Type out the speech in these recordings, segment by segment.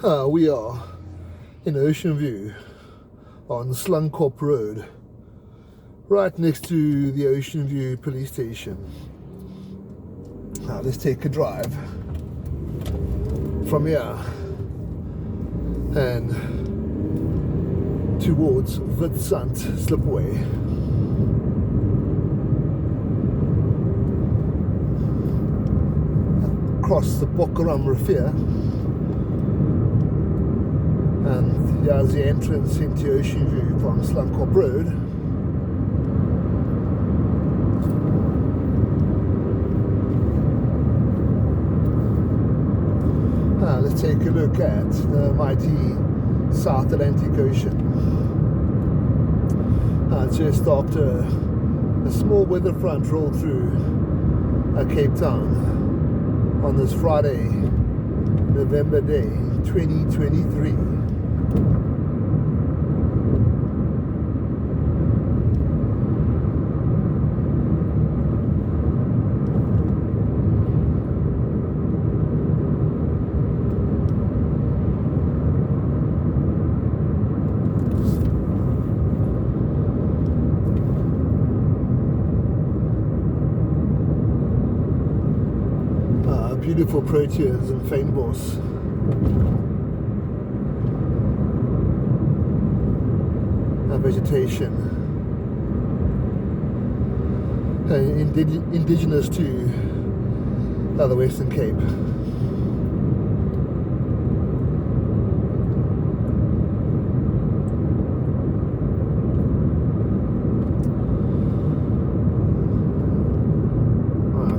We are in Ocean View on Slunkop Road, right next to the Ocean View police station. Let's take a drive from here and towards Witsand Slipway. Across the Bokaram Rivier, and here's the entrance into Ocean View from Slunkop Road. Let's take a look at the mighty South Atlantic Ocean. Just after a small weather front rolled through Cape Town on this Friday, November day 2023. Beautiful proteas and fynbos. Vegetation indigenous to the Western Cape.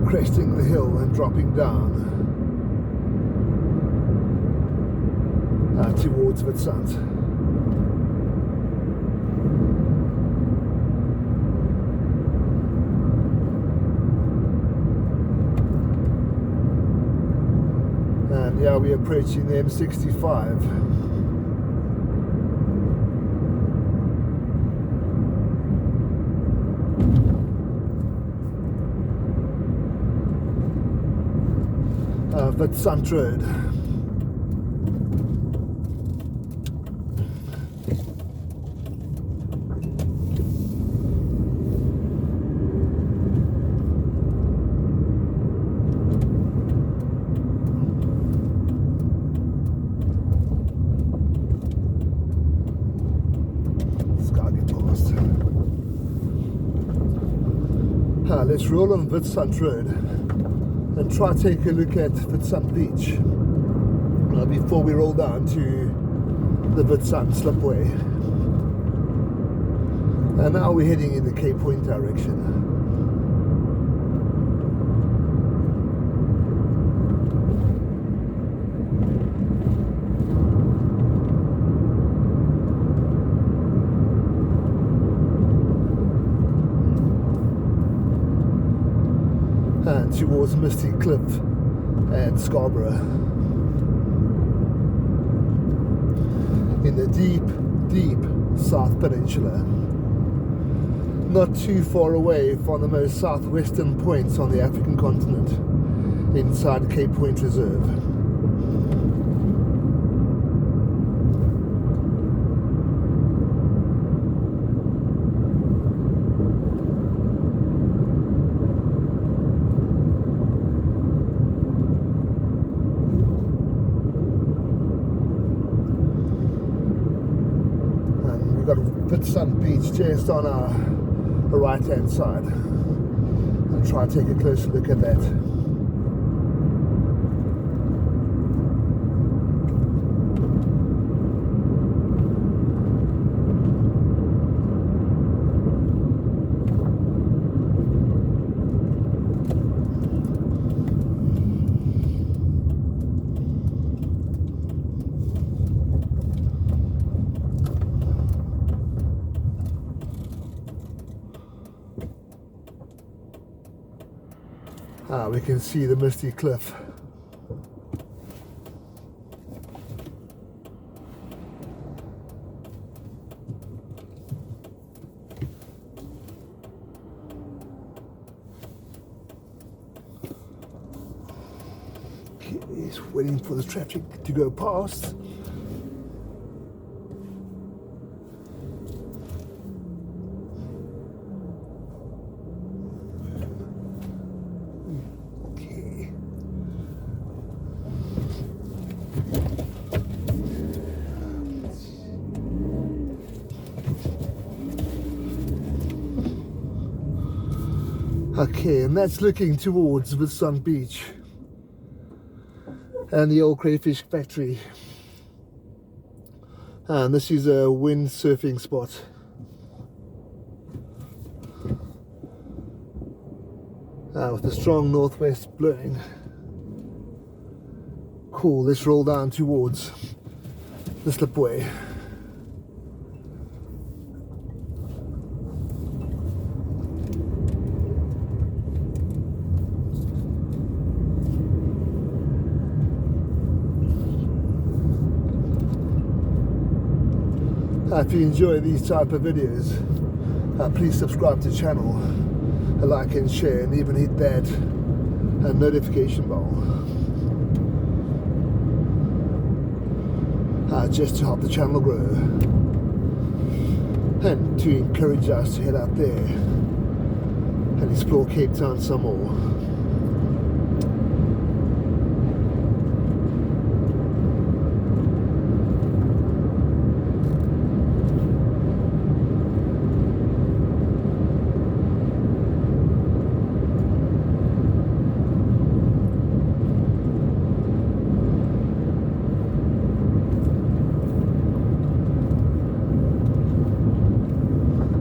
Cresting the hill and dropping down towards Witsand. And yeah, we're approaching the M65. Witsand Road. Let's roll on Witsand Road and try to take a look at Witsand Beach before we roll down to the Witsand Slipway. And now we're heading in the Cape Point direction. And towards Misty Cliff and Scarborough, in the deep, deep South Peninsula, not too far away from the most southwestern points on the African continent, inside Cape Point Reserve. We've got Witsand Beach just on our right hand side. I'll try to take a closer look at that. We can see the Misty Cliff. Okay, he's waiting for the traffic to go past. Okay, and that's looking towards Witsand Beach and the old crayfish factory. And this is a windsurfing spot. With the strong northwest blowing. Cool, let's roll down towards the Slipway. If you enjoy these type of videos, please subscribe to the channel, like and share, and even hit that notification bell, just to help the channel grow and to encourage us to head out there and explore Cape Town some more.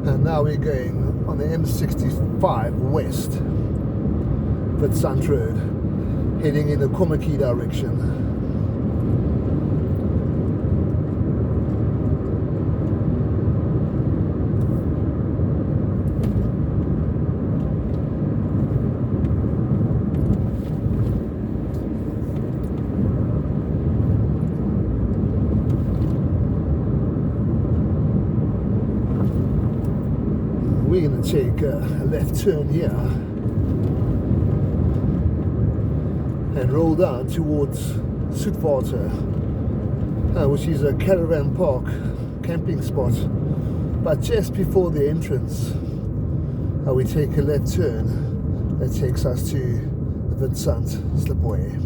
And now we're going on the M65 west, Witsand Road, heading in the Komaki direction. We're going to take a left turn here and roll down towards Slipway, which is a caravan park camping spot. But just before the entrance, we take a left turn that takes us to the Witsand Slipway.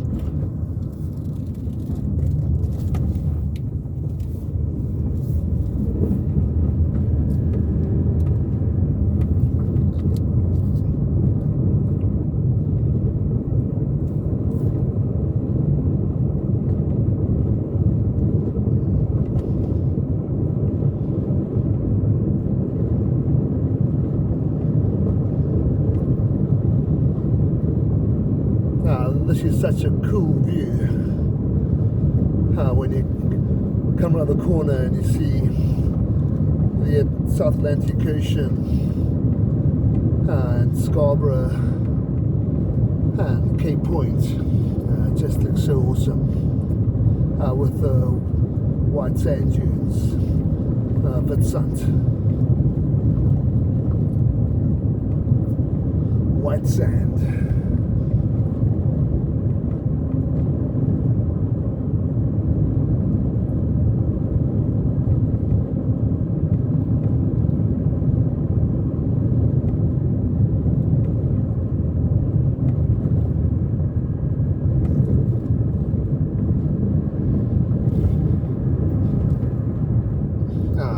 This is such a cool view when you come around the corner and you see the South Atlantic Ocean and Scarborough and Cape Point. Just looks so awesome with the white sand dunes, Witsand. White sand.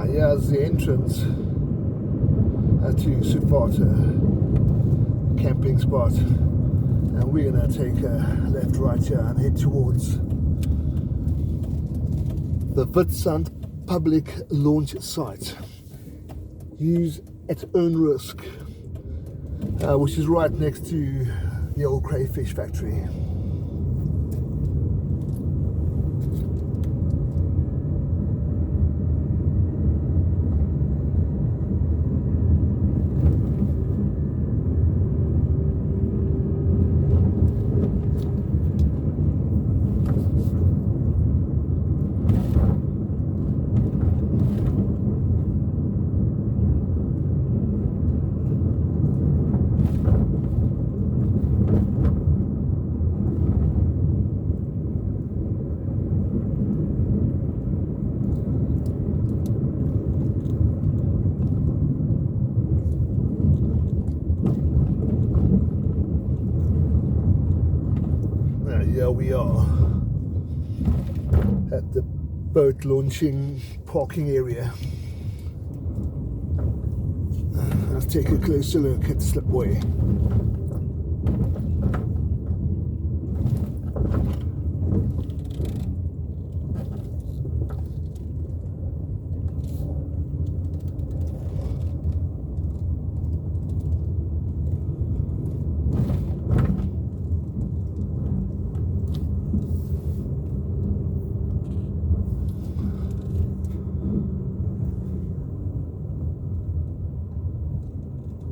Here's the entrance to Slipway camping spot, and we're going to take a left right here and head towards the Witsand public launch site. Use at own risk, which is right next to the old crayfish factory. Here we are at the boat launching parking area. Let's take a closer look at Slipway.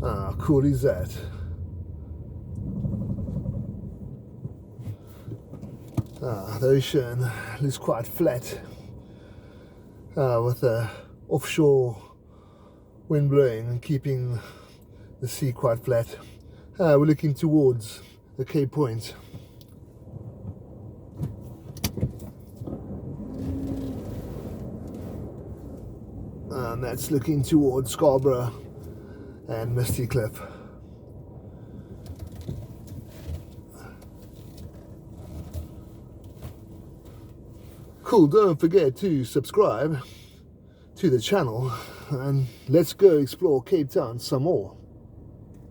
How cool is that? The ocean looks quite flat with the offshore wind blowing and keeping the sea quite flat. We're looking towards the Cape Point. And that's looking towards Scarborough and Misty Cliff. Cool, don't forget to subscribe to the channel and let's go explore Cape Town some more.